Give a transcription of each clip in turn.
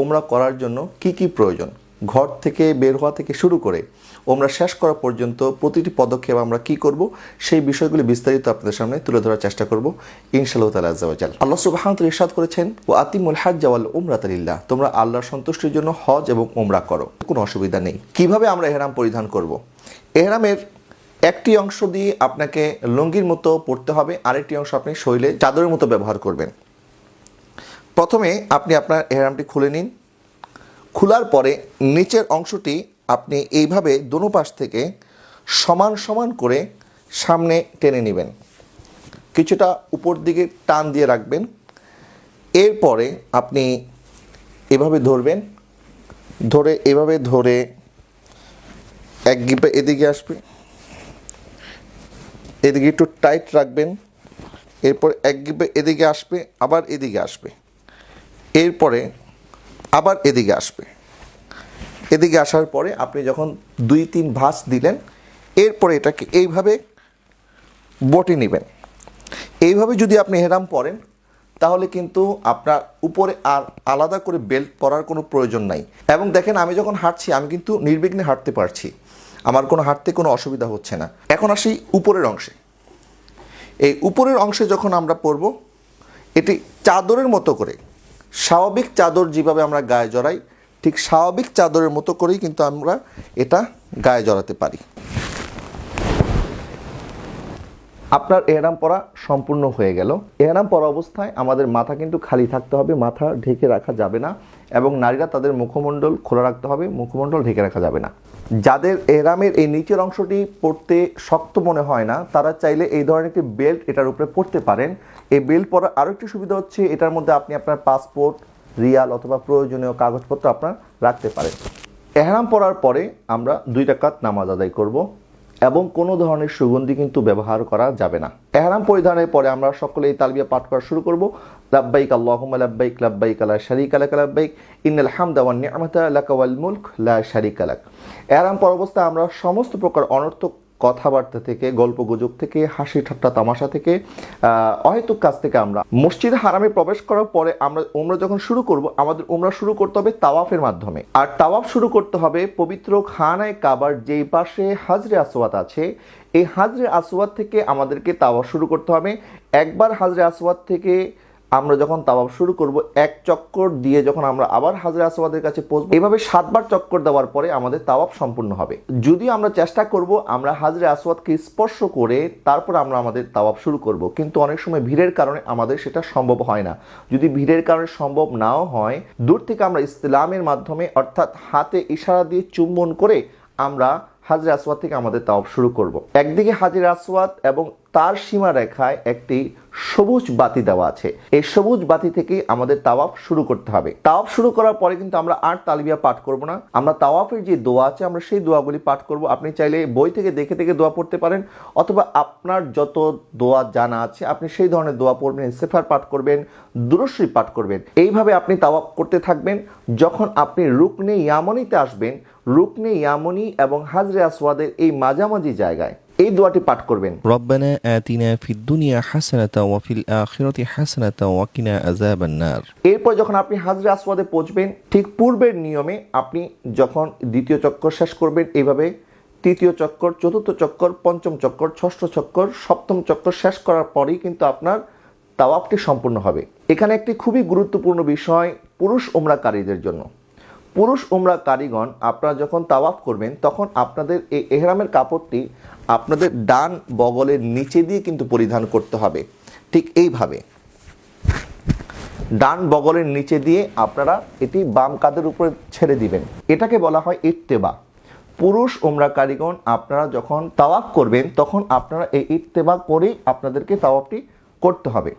ওমরা করার জন্য কি কি প্রয়োজন, ঘর থেকে বের হওয়া থেকে শুরু করে ওমরা শেষ করা পর্যন্ত প্রতিটি পদক্ষেপ আমরা কি করব সেই বিষয়গুলি বিস্তারিত আপনাদের সামনে তুলে ধরার চেষ্টা করব ইনশাআল্লাহ তাআলা আযজা ওয়া জাল। আল্লাহ সুবহানাহু ওয়া তাআলা ইরশাদ করেছেন, ওয়া আতিমুল হাজ্জা ওয়াল উমরাতা লিল্লাহ, তোমরা আল্লাহর সন্তুষ্টির জন্য হজ এবং উমরা করো, কোনো অসুবিধা নেই। কিভাবে আমরা ইহরাম পরিধান করব? ইহরামের একটি অংশ দিয়ে আপনাকে লুঙ্গির মতো পরতে হবে, আরেকটি অংশ আপনি শরীরে চাদরের মতো ব্যবহার করবেন। প্রথমে আপনি আপনার ইহরামটি খুলে নিন। খোলার পরে নিচের অংশটি আপনি এইভাবে দোনো পাশ থেকে সমান সমান করে সামনে টেনে নেবেন, কিছুটা উপর দিকে টান দিয়ে রাখবেন। এরপরে আপনি এভাবে ধরবেন, এভাবে ধরে এক গিপে এদিকে আসবে, এদিকে একটু টাইট রাখবেন। এরপর এক গিপে এদিকে আসবে, আবার এদিকে আসবে, এরপরে আবার এদিকে আসবে। এদিকে আসার পরে আপনি যখন 2-3 ভাঁজ দিলেন, এরপরে এটাকে এইভাবে বটে নেবেন। এইভাবে যদি আপনি ইহরাম পরেন তাহলে কিন্তু আপনার উপরে আর আলাদা করে বেল্ট পরার কোনো প্রয়োজন নাই। এবং দেখেন, আমি যখন হাঁটছি আমি কিন্তু নির্বিঘ্নে হাঁটতে পারছি, আমার কোনো হাঁটতে কোনো অসুবিধা হচ্ছে না। এখন আসি উপরের অংশে। এই উপরের অংশে যখন আমরা পরব, এটি চাদরের মতো করে, স্বাভাবিক চাদর যেভাবে আমরা গায়ে জড়াই ঠিক স্বাভাবিক চাদরের মতো করেই কিন্তু আমরা এটা গায়ে জড়াতে পারি। আপনার ইহরাম পরা সম্পূর্ণ হয়ে গেল। ইহরাম পরা অবস্থায় আমাদের মাথা কিন্তু খালি থাকতে হবে, মাথা ঢেকে রাখা যাবে না। এবং নারীরা তাদের মুখমণ্ডল খোলা রাখতে হবে, মুখমণ্ডল ঢেকে রাখা যাবে না। যাদের ইহরামের এই নিচের অংশটি পরতে শক্ত মনে হয় না, তারা চাইলে এই ধরনের একটি বেল্ট এটার উপরে পরতে পারেন। এই বেল্ট পরার আরও একটি সুবিধা হচ্ছে, এটার মধ্যে আপনি আপনার পাসপোর্ট, রিয়াল অথবা প্রয়োজনীয় কাগজপত্র আপনার রাখতে পারেন। ইহরাম পরার পরে আমরা 2 রাকাত নামাজ আদায় করব এবং কোনো ধরনের সুগন্ধি কিন্তু ব্যবহার করা যাবে না। ইহরাম পরিধানের পরে আমরা সকলে এই তালবিয়া পাঠ করা শুরু করব। লাব্বাইক আল্লাহুম্মা লাব্বাইক, লাব্বাইক লা শারীকা লাক লাব্বাইক, ইন্নাল হামদা ওয়ান নি'মাতা লাকা ওয়াল মুলক লা শারীকা লাক। ইহরাম পরা অবস্থায় আমরা সমস্ত প্রকার অনর্থক কথাবার্তা থেকে, গল্পগুজব থেকে, হাসি ঠাট্টা তামাশা থেকে, অহেতুক কাজ থেকে আমরা মসজিদ হারামে প্রবেশ করার পরে আমরা উমরা যখন শুরু করব, আমাদের উমরা শুরু করতে হবে তাওয়াফের মাধ্যমে। আর তাওয়াফ শুরু করতে হবে পবিত্র খানায়ে কাবার যেই পাশে হাজরে আসওয়াদ আছে, এই হাজরে আসওয়াদ থেকে আমাদেরকে তাওয়াফ শুরু করতে হবে। একবার হাজরে আসওয়াদ থেকে আমরা যখন তাওয়াফ শুরু করব, 1 চক্কর দিয়ে যখন আমরা আবার হাজরে আসওয়াদের কাছে পৌঁছব, এইভাবে 7 বার চক্কর দেওয়ার পরে আমাদের তাওয়াফ সম্পূর্ণ হবে। যদি আমরা চেষ্টা করব আমরা হাজরে আসওয়াদকে স্পর্শ করে তারপর আমরা আমাদের তাওয়াফ শুরু করব, কিন্তু অনেক সময় ভিড়ের কারণে আমাদের সেটা সম্ভব হয় না। যদি ভিড়ের কারণে সম্ভব নাও হয়, দূর থেকে আমরা ইসলামের মাধ্যমে অর্থাৎ হাতে ইশারা দিয়ে চুম্বন করে আমরা হাজরে আসওয়াদ থেকে আমাদের তাওয়াফ শুরু করব। একদিকে হাজরে আসওয়াদ এবং তার সীমা রেখায় একটি সবুজ বাতি দেওয়া আছে, এই সবুজ বাতি থেকেই আমাদের তাওয়াফ শুরু করতে হবে। তাওয়াফ শুরু করার পরে কিন্তু আমরা আর তালবিয়া পাঠ করব না, আমরা তাওয়াফের যে দোয়া আছে আমরা সেই দোয়াগুলি পাঠ করব। আপনি চাইলে বই থেকে দেখে দেখে দোয়া পড়তে পারেন, অথবা আপনার যত দোয়া জানা আছে আপনি সেই ধরনের দোয়া পড়বেন, ইস্তেগফার পাঠ করবেন, দুরূদ শরীফ পাঠ করবেন। এইভাবে আপনি তাওয়াফ করতে থাকবেন। যখন আপনি রুকনে ইয়ামানিতে আসবেন, রুকনে ইয়ামানি এবং হাজরে আসওয়াদের এই মাঝামাঝি জায়গায় এই দোয়াটি পাঠ করবেন, রব্বানা আতিনা ফিদ দুনিয়া হাসানাতাও ওয়া ফিল আখিরাতি হাসানাতাও ওয়া কিনা আযাবান নার। এরপর যখন আপনি হাজরে আসওয়াদে পৌঁছবেন, ঠিক পূর্বের নিয়মে আপনি যখন 2য় চক্কর শেষ করবেন, এইভাবে 3য় চক্কর, 4র্থ চক্কর, 5ম চক্কর, 6ষ্ঠ চক্কর, 7ম চক্কর শেষ করার পরেই কিন্তু আপনার তাওয়াফটি সম্পূর্ণ হবে। এখানে একটি খুবই গুরুত্বপূর্ণ বিষয় পুরুষ উমরাকারীদের জন্য। পুরুষ উমরাকারীগণ আপনারা যখন তাওয়াফ করবেন তখন আপনাদের এই ইহরামের কাপড়টি আপনাদের ডান বগলের নিচে দিয়ে কিন্তু পরিধান করতে হবে। ঠিক এইভাবে ডান বগলের নিচে দিয়ে আপনারা এটি বাম কাঁধের উপরে ছেড়ে দিবেন। এটাকে বলা হয় ইত্তেবা। পুরুষ উমরাকারীগণ আপনারা যখন তাওয়াফ করবেন তখন আপনারা এই ইত্তেবা করেই আপনাদেরকে তাওয়াফটি করতে হবে।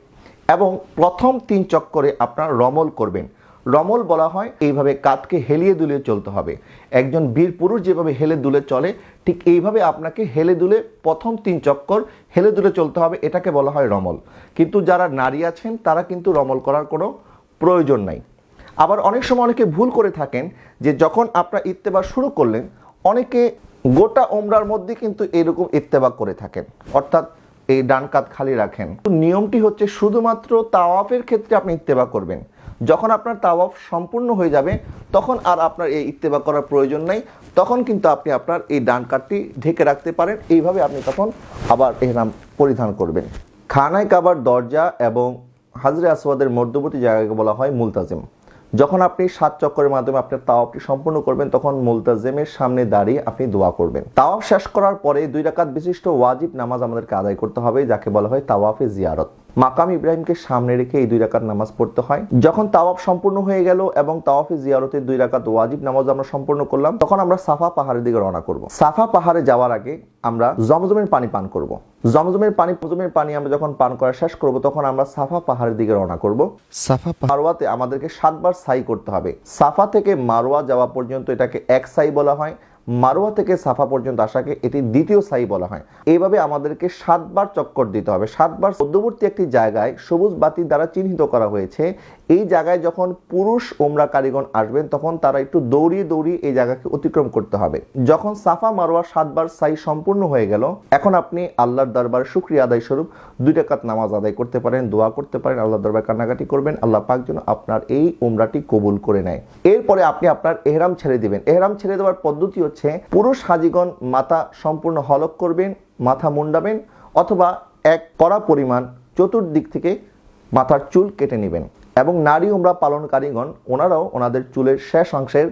এবং প্রথম 3 চক্করে আপনারা রমল করবেন। রমল বলা হয় এইভাবে কাঁধকে হেলিয়ে দুলিয়ে চলতে হবে। একজন বীর পুরুষ যেভাবে হেলে দুলে চলে, ঠিক এইভাবে আপনাকে হেলে দুলে প্রথম 3 চক্কর হেলে দুলে চলতে হবে, এটাকে বলা হয় রমল। কিন্তু যারা নারী আছেন তারা কিন্তু রমল করার কোনো প্রয়োজন নাই। আবার অনেক সময় অনেকে ভুল করে থাকেন যে যখন আপনারা ইত্তেবা শুরু করলেন, অনেকে গোটা ওমরার মধ্যে কিন্তু এরকম ইত্তেবা করে থাকেন, অর্থাৎ এই ডান কাঁধ খালি রাখেন। নিয়মটি হচ্ছে শুধুমাত্র তাওয়াফের ক্ষেত্রে আপনি ইত্তেবা করবেন। যখন আপনার তাওয়াফ সম্পূর্ণ হয়ে যাবে তখন আর আপনার এই ইত্তেবা করার প্রয়োজন নাই, তখন কিন্তু আপনি আপনার এই ডান কাটটি ঢেকে রাখতে পারেন। এইভাবে আপনি তখন আবার ইহরাম পরিধান করবেন। খানায় কাবার দরজা এবং হাজরে আসওয়াদের মধ্যবর্তী জায়গাকে বলা হয় মুলতাজিম। যখন আপনি 7 চক্করের মাধ্যমে আপনার তাওয়াফটি সম্পূর্ণ করবেন তখন মুলতাজিমের সামনে দাঁড়িয়ে আপনি দোয়া করবেন। তাওয়াফ শেষ করার পরে 2 রাকাত বিশিষ্ট ওয়াজিব নামাজ আমাদেরকে আদায় করতে হবে, যাকে বলা হয় তাওয়াফে জিয়ারত। মাকাম ইব্রাহিমকে সামনে রেখে এই 2 রাকাত নামাজ পড়তে হয়। যখন তাওয়াফ সম্পূর্ণ হয়ে গেল এবং তাওয়াফে জিয়ারতের 2 রাকাত ওয়াজিব নামাজ আমরা সম্পূর্ণ করলাম, তখন আমরা সাফা পাহাড়ের দিকে রওনা করব। সাফা পাহাড়ে যাওয়ার আগে আমরা জমজমের পানি পান করব। জমজমের পানি আমরা যখন পান করা শেষ করব তখন আমরা সাফা পাহাড়ের দিকে রওনা করব। সাফা মারওয়াতে আমাদেরকে 7 বার সাই করতে হবে। সাফা থেকে মারওয়া যাওয়া পর্যন্ত এটাকে এক সাই বলা হয়, মারওয়া থেকে সাফা পর্যন্ত আসাকে এটি দ্বিতীয় সাই বলা হয়। এইভাবে আমাদেরকে 7 বার চক্কর দিতে হবে। 7 বার মধ্যবর্তী একটি জায়গায় সবুজ বাতি দ্বারা চিহ্নিত করা হয়েছে। এই জায়গায় যখন পুরুষ ওমরাকারীগণ আসবেন তখন তারা একটু দৌড়িয়ে দৌড়িয়ে এই জায়গাকে অতিক্রম করতে হবে। যখন সাফা মারওয়া 7 বার সাই সম্পূর্ণ হয়ে গেল, এখন আপনি আল্লাহর দরবারে শুকরিয়া আদায় স্বরূপ 2 রাকাত নামাজ আদায় করতে পারেন, দোয়া করতে পারেন, আল্লাহর দরবারে কান্নাকাটি করবেন, আল্লাহ পাক যেন আপনার এই উমরাটি কবুল করে নেয়। এরপরে আপনি আপনার ইহরাম ছেড়ে দিবেন। ইহরাম ছেড়ে দেওয়ার পদ্ধতি হচ্ছে পুরুষ হাজিগণ মাথা সম্পূর্ণ হলক করবেন, মাথা মুন্ডাবেন, অথবা এক কড়া পরিমাণ চতুর্দিক থেকে মাথার চুল কেটে নেবেন। এবং নারী উমরা পালনকারীগণ ওনারাও ওনাদের চুলের শেষ অংশের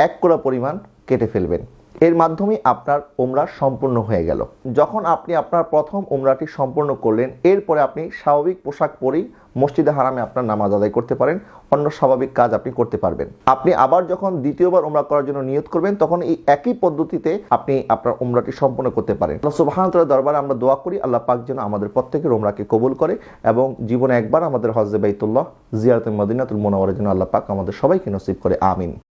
1 কোড়া পরিমাণ কেটে ফেলবেন। এর মাধ্যমে আপনার উমরা সম্পূর্ণ হয়ে গেল। যখন আপনি আপনার প্রথম উমরাটি সম্পূর্ণ করলেন, এরপরে আপনি স্বাভাবিক পোশাক পরেই মসজিদে হারামে আপনার নামাজ আদায় করতে পারেন, অন্য স্বাভাবিক কাজ আপনি করতে পারবেন। আপনি আবার যখন দ্বিতীয়বার উমরা করার জন্য নিয়ত করবেন তখন এই একই পদ্ধতিতে আপনি আপনার উমরাটি সম্পূর্ণ করতে পারেন। আল্লাহ সুবহানাহু ওয়া তাআলার দরবারে আমরা দোয়া করি আল্লাহ পাক যেন আমাদের প্রত্যেকের উমরাকে কবুল করে এবং জীবনে একবার আমাদের হজ্জে বাইতুল্লাহ জিয়ারতে মদিনাতুল মুনাওয়ারা যেন আল্লাহ পাক আমাদের সবাইকে নসিব করে। আমিন।